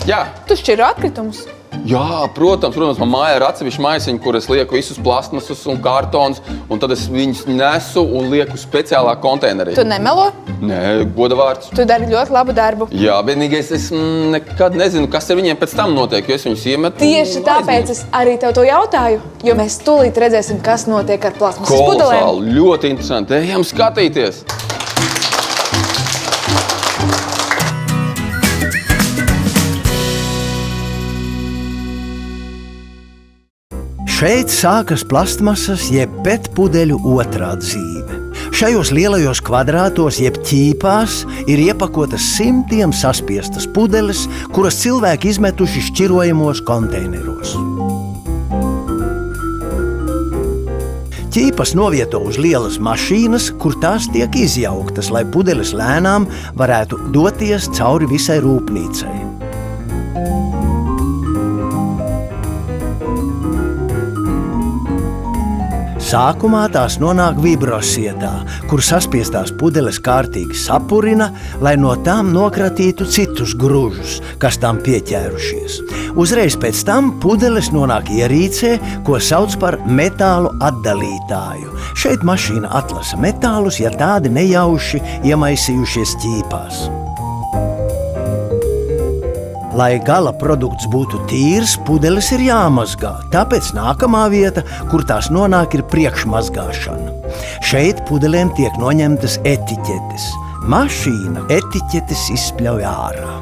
Jā. Tu šķiro atkritumus? Jā, protams, man mājā ir atsevišķi maisiņi, kur es lieku visus plasmasus un kartons, un tad es viņus nesu un lieku speciālā konteinerī. Tu nemelo? Nē, godavārds. Tu dari ļoti labu darbu. Jā, vienīgais es nekad nezinu, kas ar viņiem pēc tam notiek, jo es viņus iemetu. Tieši tāpēc es arī tev to jautāju, jo mēs tūlīt redzēsim, kas notiek ar plasmasas pudelēm. Kolosāli, ļoti interesanti. Ejam skatīties! Šeit sākas plastmasas jeb PET pudeļu otrā dzīve. Šajos lielajos kvadrātos jeb ķīpās ir iepakotas simtiem saspiestas pudeles, kuras cilvēki izmetuši šķirojamos konteineros. Ķīpas novieto uz lielas mašīnas, kur tās tiek izjauktas, lai pudeles lēnām varētu doties cauri visai rūpnīcai. Sākumā tās nonāk vibrosietā, kur saspiestās pudeles kārtīgi sapurina, lai no tām nokratītu citus gružus, kas tam pieķērušies. Uzreiz pēc tam pudeles nonāk ierīcē, ko sauc par metālu atdalītāju. Šeit mašīna atlasa metālus, ja tādi nejauši iemaisījušies ķīpās. Lai gala produkts būtu tīrs, pudeles ir jāmazgā, tāpēc nākamā vieta, kur tās nonāk, ir priekšmazgāšana. Šeit pudelēm tiek noņemtas etiķetes. Mašīna etiķetes izspļauj ārā.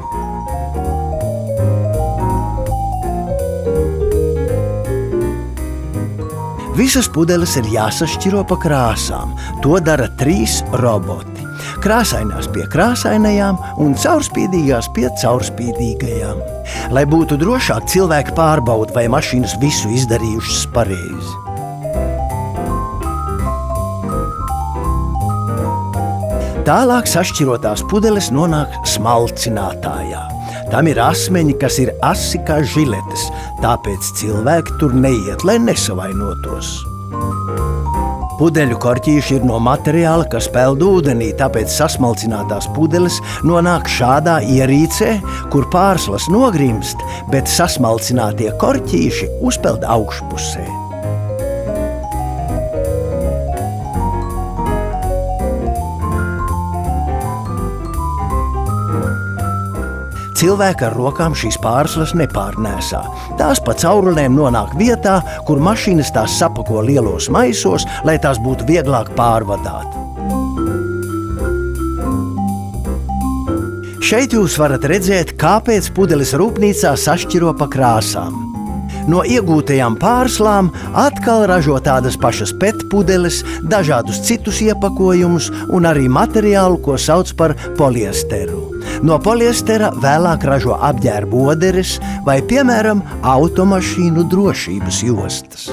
Visas pudeles ir jāsašķiro pa krāsām. To dara 3 roboti. Krāsainās pie krāsainajām un caurspīdīgās pie caurspīdīgajām. Lai būtu drošāk, cilvēki pārbauda, vai mašīnas visu izdarījušas pareizi. Tālāk sašķirotās pudeles nonāk smalcinātājā. Tam ir asmeņi, kas ir asi kā žiletes, tāpēc cilvēki tur neiet, lai nesavainotos. Pudeļu korķīši ir no materiāla, kas peld ūdenī, tāpēc sasmalcinātās pudeles nonāk šādā ierīcē, kur pārslas nogrimst, bet sasmalcinātie korķīši uzpeld augšpusē. Cilvēki ar rokām šīs pārslas nepārnēsā. Tās pa caurulēm nonāk vietā, kur mašīnas tās sapako lielos maisos, lai tās būtu vieglāk pārvadāt. Šeit jūs varat redzēt, kāpēc pudeles rūpnīcā sašķiro pa krāsām. No iegūtajām pārslām atkal ražo tādas pašas PET pudeles, dažādus citus iepakojumus un arī materiālu, ko sauc par poliesteru. No poliestera vēlāk ražo apģērbu oderes vai, piemēram, automašīnu drošības jostas.